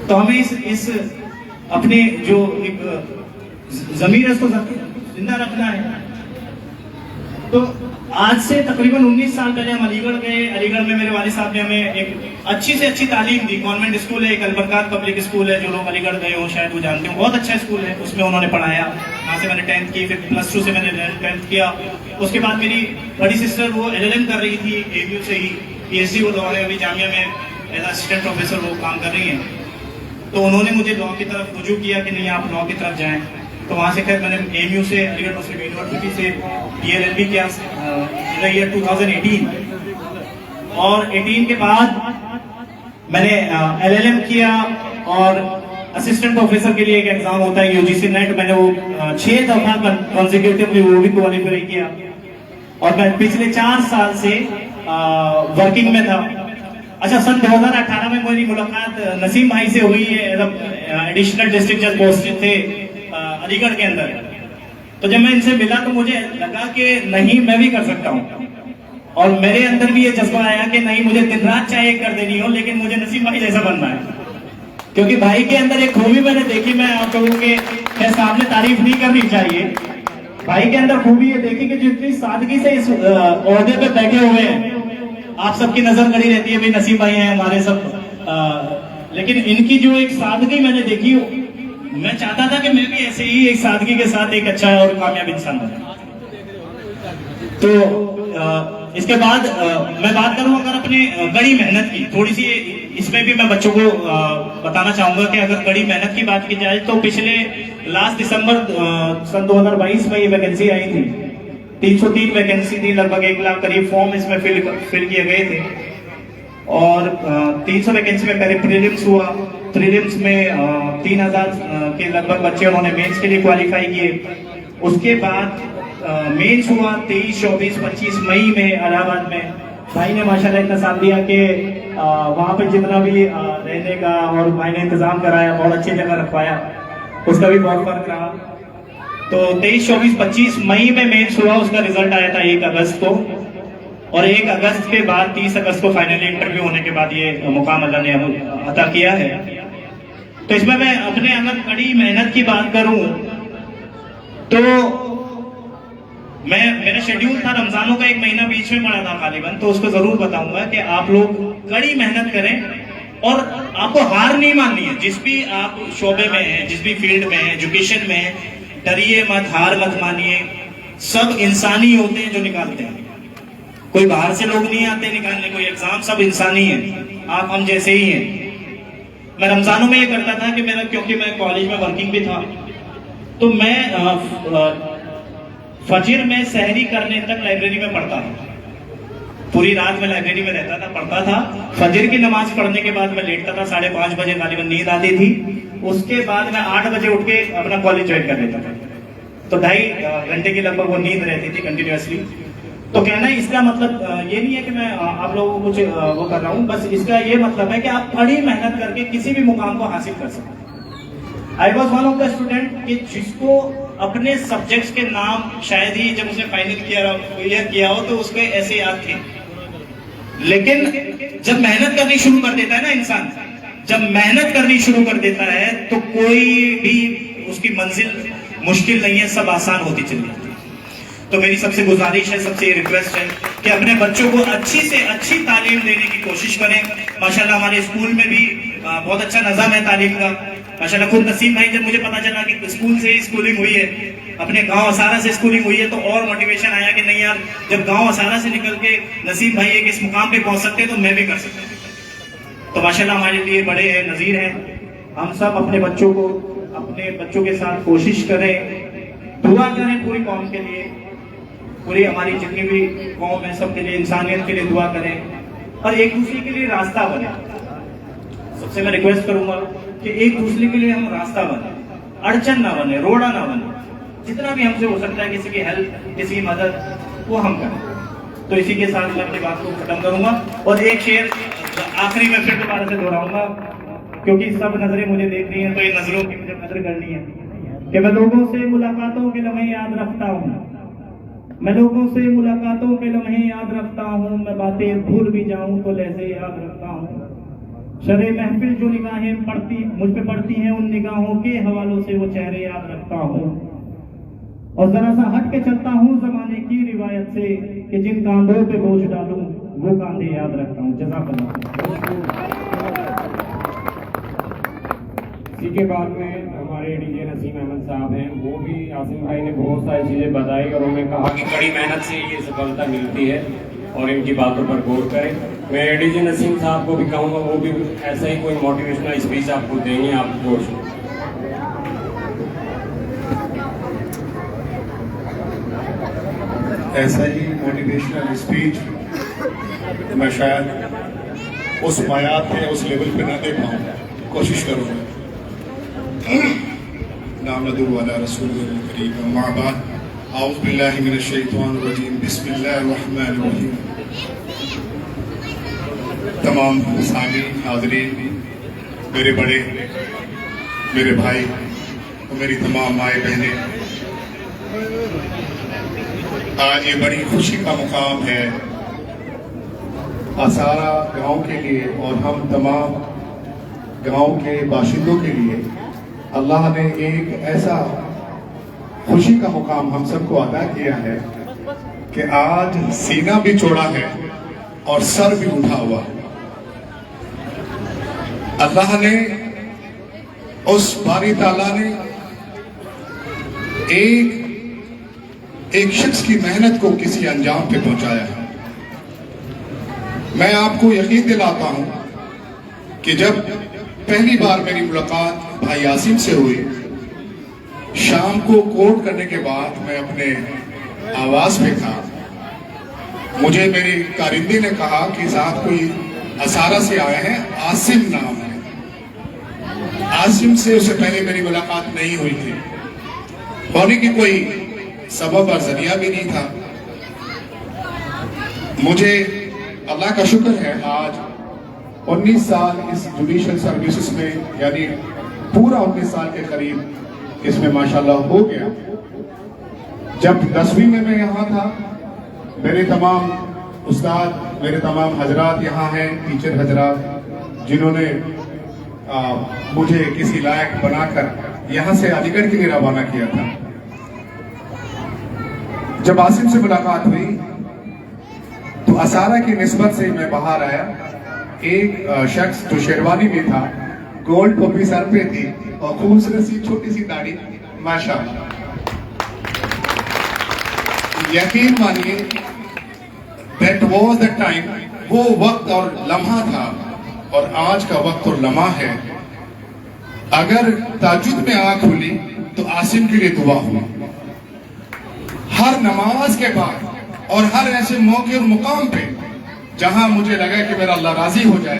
तो हमें इस अपने जो एक जमीर है उसको जिंदा रखना है। तो आज से तकरीबन 19 साल पहले हम अलीगढ़ गए। अलीगढ़ में मेरे वालिद साहब ने हमें एक अच्छी से अच्छी तालीम दी। कॉन्वेंट स्कूल है, एक अलबरकात पब्लिक स्कूल है, जो लोग अलीगढ़ गए हो शायद वो जानते हो, बहुत अच्छा स्कूल है। उसमें उन्होंने पढ़ाया, वहाँ से मैंने 10th की, फिर +2 से मैंने 10th किया। उसके बाद मेरी बड़ी सिस्टर वो LLM कर रही थी ABU से ही, PhD वो लॉ है अभी जामिया में एज असिस्टेंट प्रोफेसर वो काम कर रही हैं। तो उन्होंने मुझे लॉ की तरफ रुजू किया कि नहीं आप लॉ की तरफ जाएं। तो वहाँ से फिर मैंने AMU से, अलीगढ़ मुस्लिम यूनिवर्सिटी से PLLB किया ईयर 2018। और 18 के बाद मैंने LLM किया और असिस्टेंट प्रोफेसर के लिए एक एग्जाम होता है UGC नेट, मैंने वो 6 दफा कॉन्सिक्यूटिवली वो भी क्वालिफाई किया। और मैं पिछले 4 साल से वर्किंग में था। अच्छा, सन 2018 में मेरी मुलाकात नसीम भाई से हुई है। एडिशनल डिस्ट्रिक्ट जज पोस्टेड थे अलीगढ़ के अंदर। तो जब मैं इनसे मिला तो मुझे लगा कि नहीं, मैं भी कर सकता हूँ। और मेरे अंदर भी ये जज्बा आया कि नहीं, मुझे दिन रात चाहे कर देनी हो, लेकिन मुझे नसीम भाई जैसा बनना है। क्योंकि भाई के अंदर एक खूबी मैंने देखी, मैं आप लोगों के सामने तारीफ नहीं करनी चाहिए। भाई के अंदर खूबी ये देखी कि जितनी सादगी से इस ओहदे पे बैठे हुए हैं, आप सबकी नजर गड़ी रहती है भाई नसीम भाई हैं हमारे सब, लेकिन इनकी जो एक सादगी मैंने देखी, मैं चाहता था कि मैं भी ऐसे ही एक सादगी के साथ एक अच्छा और कामयाब इंसान बनूं। तो इसके बाद मैं बात करूं अगर अपने कड़ी मेहनत की, थोड़ी सी इसमें भी मैं बच्चों को बताना चाहूंगा कि अगर कड़ी मेहनत की बात की जाए तो पिछले लास्ट दिसंबर सन 2022 में ये वैकेंसी आई थी। 303 वैकेंसी थी, लगभग 1 लाख करीब फॉर्म इसमें फिल किए गए थे। और 300 वैकेंसी में पहले प्रीलिम्स हुआ। प्रीलिम्स में 3000 के लगभग बच्चे उन्होंने मेंस के लिए क्वालिफाई किए। उसके बाद मेंस हुआ 23, 24, 25 मई में इलाहाबाद में। भाई ने माशाल्लाह इतना साथ दिया कि वहाँ पे जितना भी रहने का और भाई ने इंतजाम कराया, बहुत अच्छी जगह रखवाया, उसका भी बहुत फर्क रहा। तो 23, 24, 25 मई में मेंस हुआ, उसका रिजल्ट आया था 1 अगस्त को। और 1 अगस्त के बाद 30 अगस्त को फाइनली इंटरव्यू होने के बाद ये मुकाम अल्लाह ने अता किया है। तो इसमें मैं अपने अंदर कड़ी मेहनत की बात करूं तो मेरा शेड्यूल था, रमजानों का 1 महीना बीच में पड़ा था गालिबन, तो उसको जरूर बताऊंगा कि आप लोग कड़ी मेहनत करें और आपको हार नहीं माननी है। जिस भी आप शोबे में हैं, जिस भी फील्ड में है, एजुकेशन में है, डरिए मत, हार मत मानिए। सब इंसानी होते हैं जो निकालते हैं, कोई बाहर से लोग नहीं आते निकालने कोई एग्जाम, सब इंसानी है, आप हम जैसे ही हैं। मैं रमजानों में ये करता था कि मेरा, क्योंकि मैं कॉलेज में वर्किंग भी था, तो मैं फजर में सहरी करने तक लाइब्रेरी में पढ़ता था। पूरी रात में लाइब्रेरी में रहता था, पढ़ता था। फजर की नमाज पढ़ने के बाद मैं लेटता था, 5:30 बजे गालिबन नींद आती थी। उसके बाद मैं 8 बजे उठ के अपना कॉलेज ज्वाइन कर लेता था। तो 2.5 घंटे की लगभग वो नींद रहती थी कंटिन्यूअसली। तो कहना इसका मतलब ये नहीं है कि मैं आप लोगों को कुछ वो कर रहा हूँ, बस इसका ये मतलब है कि आप कड़ी मेहनत करके किसी भी मुकाम को हासिल कर सकते। I was one of the student कि जिसको अपने सब्जेक्ट्स के नाम शायद ही जब उसने फाइनल क्लियर किया हो तो उसके ऐसे याद थे, लेकिन जब मेहनत करनी शुरू कर देता है ना इंसान, जब मेहनत करनी शुरू कर देता है तो कोई भी उसकी मंजिल मुश्किल नहीं है, सब आसान होती चली जाती है। तो मेरी सबसे गुजारिश है, सबसे रिक्वेस्ट है कि अपने बच्चों को अच्छी से अच्छी तालीम देने की कोशिश करें। माशाल्लाह हमारे स्कूल में भी बहुत अच्छा निज़ाम है तालीम का। माशाल्लाह खुद नसीम भाई, जब मुझे पता चला कि स्कूल से ही स्कूलिंग हुई है, अपने गांव असारा से स्कूलिंग हुई है, तो और मोटिवेशन आया कि नहीं यार, जब गांव असारा से निकल के नसीम भाई एक इस मुकाम पे पहुंच सकते हैं तो मैं भी कर सकता हूँ। तो माशाल्लाह हमारे लिए बड़े हैं, नज़ीर हैं। हम सब अपने बच्चों के साथ कोशिश करें, दुआ करें पूरी कौम के लिए, पूरी हमारी जितनी भी कौम है सबके लिए, इंसानियत के लिए दुआ करें और एक दूसरे के लिए रास्ता बने। सबसे मैं रिक्वेस्ट करूंगा कि एक दूसरे के लिए हम रास्ता बने, अड़चन ना बने, रोड़ा ना बने। जितना भी हमसे हो सकता है किसी की हेल्प, किसी की मदद, वो हम करें। तो इसी के साथ मैं अपनी बात को खत्म करूंगा और एक शेर आखिरी में फिर दोबारा से दोहराऊंगा, क्योंकि सब नजरें मुझे देख रही हैं, तो ये नजरों की मुझे कदर करनी है कि मैं लोगों से मुलाकातों के लम्हे याद रखता हूँ, मैं लोगों से मुलाकातों के लम्हे याद रखता हूँ, मैं बातें भूल भी जाऊं तो लहज़े याद रखता हूँ। शरे महफिल जो निगाहें पड़ती मुझ पे पड़ती हैं, उन निगाहों के हवालों से वो चेहरे याद रखता हूँ। और जरा सा हट के चलता हूँ जमाने की रिवायत से कि जिन कांधों पे बोझ डालूं वो कांधे याद रखता हूँ। जज़ाकल्लाह। इसी के बाद में हमारे डीजे नसीम अहमद साहब हैं, वो भी आसिम भाई ने बहुत सारी चीज़ें बताई और उन्होंने कहा कि कड़ी मेहनत से ये सफलता मिलती है और इनकी बातों पर गौर करें। मैं डीजे नसीम साहब को भी कहूँगा वो भी ऐसा ही कोई मोटिवेशनल स्पीच आपको देंगे, आपको ऐसा ही मोटिवेशनल स्पीच मैं शायद उस मायात पे उस लेवल पे ना दे पाऊँ, कोशिश करूँगा। नामदुल वाला रसूलुल करीम, अम्मा बाद, औज़ु बिल्लाहि मिनश शैतानिर रजीम, बिस्मिल्लाहिर रहमानिर रहीम। तमाम सामीन, हाज़रीन, मेरे बड़े, मेरे भाई और मेरी तमाम माए बहनें, आज ये बड़ी खुशी का मुकाम है आसारा गांव के लिए और हम तमाम गांव के बाशिंदों के लिए। अल्लाह ने एक ऐसा खुशी का मुकाम हम सबको अदा किया है कि आज सीना भी चौड़ा है और सर भी उठा हुआ। अल्लाह ने, उस बारी ताला ने एक शख्स की मेहनत को किसी अंजाम पे पहुंचाया है। मैं आपको यकीन दिलाता हूं कि जब पहली बार मेरी मुलाकात भाई आसिम से हुई, शाम को कोर्ट करने के बाद मैं अपने आवास पे था, मुझे मेरी कारिंदी ने कहा कि साहब कोई असारा से आए हैं, आसिम नाम है। आसिम से उससे पहले मेरी मुलाकात नहीं हुई थी, होने की कोई सबब और जरिया भी नहीं था। मुझे अल्लाह का शुक्र है आज 19 साल इस जुडिशल सर्विसेज में, यानी पूरा 19 साल के करीब इसमें माशाल्लाह हो गया। जब 10वीं में मैं यहाँ था, मेरे तमाम उस्ताद, मेरे तमाम हजरात यहाँ हैं, टीचर हजरात, जिन्होंने मुझे किसी लायक बनाकर यहाँ से अलीगढ़ के लिए रवाना किया था। जब आसिम से मुलाकात हुई तो असारा की निस्बत से मैं बाहर आया। एक शख्स जो शेरवानी में था, गोल्ड टोपी सर पे थी और खूबसूरत सी छोटी सी दाढ़ी, माशाअल्लाह। यकीन मानिए, दैट वाज द टाइम, वो वक्त और लम्हा था और आज का वक्त और लम्हा है। अगर ताजुद में आंख खुली तो आसिम के लिए दुआ हुई। हर नमाज के बाद और हर ऐसे मौके और मुकाम पे जहां मुझे लगा कि मेरा अल्लाह राजी हो जाए,